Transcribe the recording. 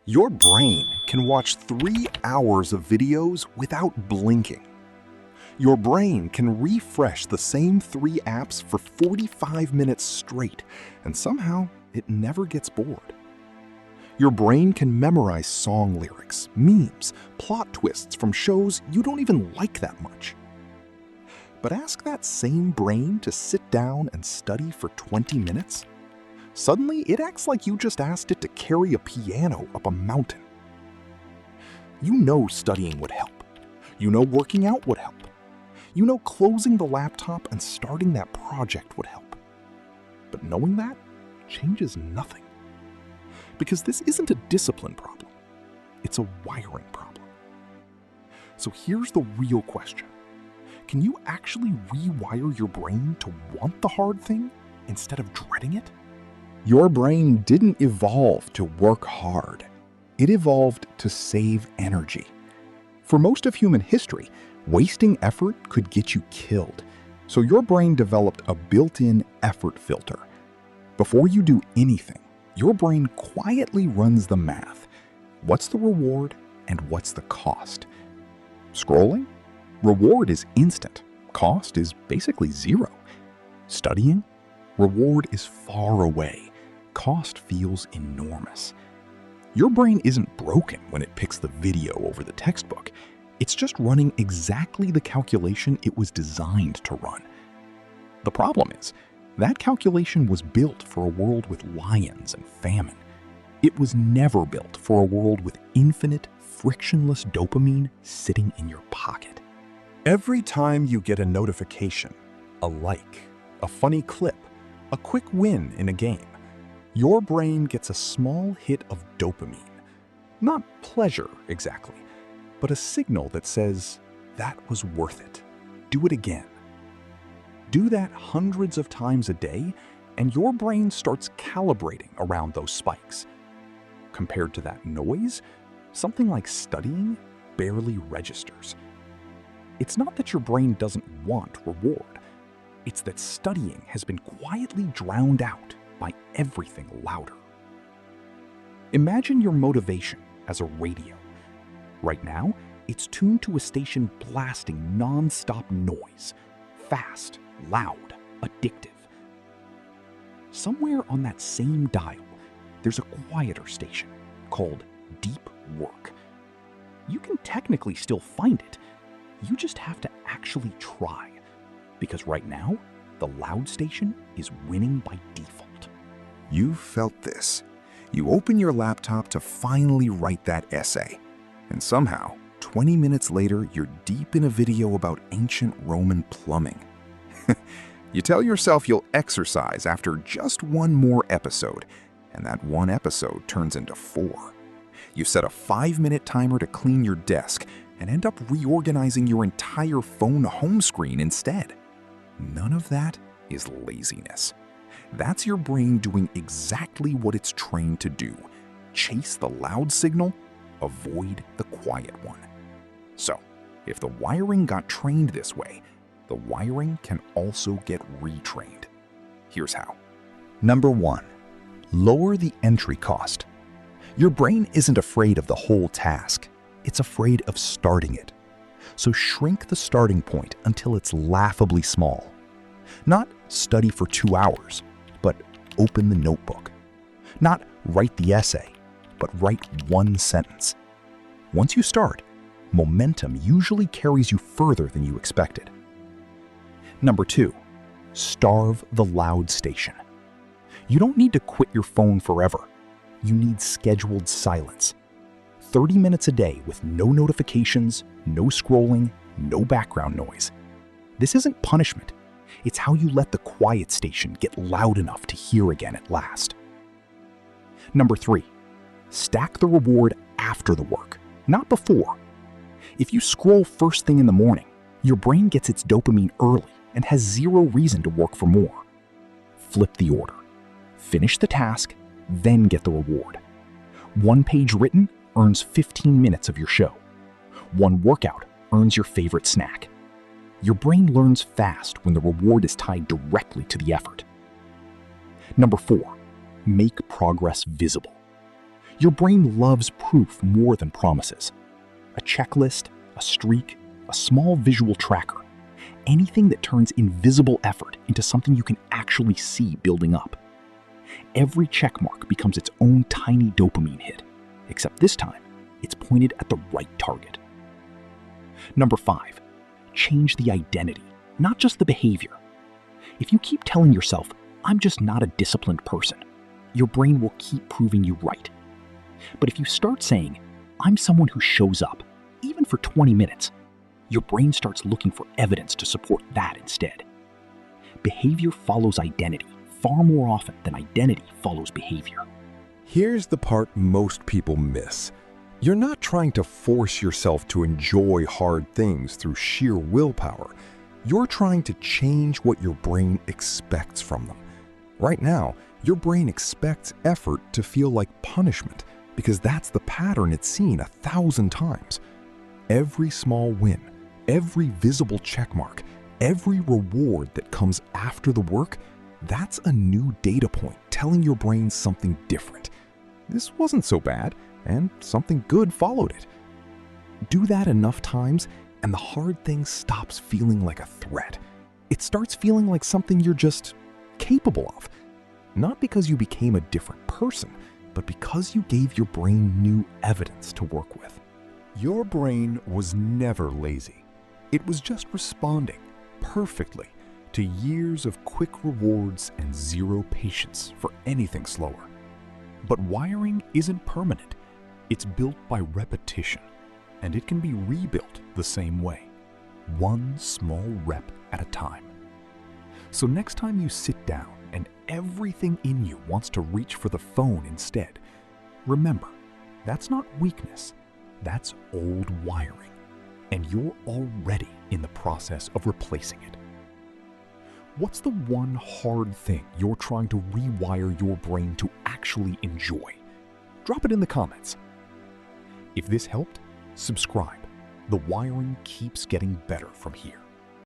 Your brain can watch 3 hours of videos without blinking. Your brain can refresh the same 3 apps for 45 minutes straight, and somehow it never gets bored. Your brain can memorize song lyrics, memes, plot twists from shows you don't even like that much. But ask that same brain to sit down and study for 20 minutes. Suddenly, it acts like you just asked it to carry a piano up a mountain. You know studying would help. You know working out would help. You know closing the laptop and starting that project would help. But knowing that changes nothing. Because this isn't a discipline problem. It's a wiring problem. So here's the real question. Can you actually rewire your brain to want the hard thing instead of dreading it? Your brain didn't evolve to work hard. It evolved to save energy. For most of human history, wasting effort could get you killed. So your brain developed a built-in effort filter. Before you do anything, your brain quietly runs the math. What's the reward and what's the cost? Scrolling? Reward is instant. Cost is basically zero. Studying? Reward is far away. Cost feels enormous. Your brain isn't broken when it picks the video over the textbook. It's just running exactly the calculation it was designed to run. The problem is, that calculation was built for a world with lions and famine. It was never built for a world with infinite, frictionless dopamine sitting in your pocket. Every time you get a notification, a like, a funny clip, a quick win in a game, your brain gets a small hit of dopamine. Not pleasure exactly, but a signal that says, that was worth it. Do it again. Do that hundreds of times a day, and your brain starts calibrating around those spikes. Compared to that noise, something like studying barely registers. It's not that your brain doesn't want reward. It's that studying has been quietly drowned out by everything louder. Imagine your motivation as a radio. Right now, it's tuned to a station blasting non-stop noise, fast, loud, addictive. Somewhere on that same dial, there's a quieter station called deep work. You can technically still find it. You just have to actually try. Because right now, the loud station is winning by default. You've felt this. You open your laptop to finally write that essay. And somehow, 20 minutes later, you're deep in a video about ancient Roman plumbing. You tell yourself you'll exercise after just one more episode, and that one episode turns into 4. You set a 5-minute timer to clean your desk and end up reorganizing your entire phone home screen instead. None of that is laziness. That's your brain doing exactly what it's trained to do. Chase the loud signal, avoid the quiet one. So, if the wiring got trained this way, the wiring can also get retrained. Here's how. Number 1, lower the entry cost. Your brain isn't afraid of the whole task. It's afraid of starting it. So shrink the starting point until it's laughably small. Not study for 2 hours, but open the notebook. Not write the essay, but write 1 sentence. Once you start, momentum usually carries you further than you expected. Number 2, starve the loud station. You don't need to quit your phone forever. You need scheduled silence. 30 minutes a day with no notifications, no scrolling, no background noise. This isn't punishment. It's how you let the quiet station get loud enough to hear again at last. Number 3, stack the reward after the work, not before. If you scroll first thing in the morning, your brain gets its dopamine early and has zero reason to work for more. Flip the order. Finish the task, then get the reward. 1 page written earns 15 minutes of your show. 1 workout earns your favorite snack. Your brain learns fast when the reward is tied directly to the effort. Number 4, make progress visible. Your brain loves proof more than promises. A checklist, a streak, a small visual tracker. Anything that turns invisible effort into something you can actually see building up. Every checkmark becomes its own tiny dopamine hit, except this time, it's pointed at the right target. Number 5, change the identity, not just the behavior. If you keep telling yourself, I'm just not a disciplined person, your brain will keep proving you right. But if you start saying, I'm someone who shows up, even for 20 minutes, your brain starts looking for evidence to support that instead. Behavior follows identity far more often than identity follows behavior. Here's the part most people miss. You're not trying to force yourself to enjoy hard things through sheer willpower. You're trying to change what your brain expects from them. Right now, your brain expects effort to feel like punishment because that's the pattern it's seen 1,000 times. Every small win, every visible checkmark, every reward that comes after the work, that's a new data point telling your brain something different. This wasn't so bad, and something good followed it. Do that enough times, and the hard thing stops feeling like a threat. It starts feeling like something you're just capable of. Not because you became a different person, but because you gave your brain new evidence to work with. Your brain was never lazy. It was just responding perfectly to years of quick rewards and zero patience for anything slower. But wiring isn't permanent. It's built by repetition, and it can be rebuilt the same way, one small rep at a time. So next time you sit down and everything in you wants to reach for the phone instead, remember, that's not weakness, that's old wiring, and you're already in the process of replacing it. What's the one hard thing you're trying to rewire your brain to actually enjoy? Drop it in the comments. If this helped, subscribe. The wiring keeps getting better from here.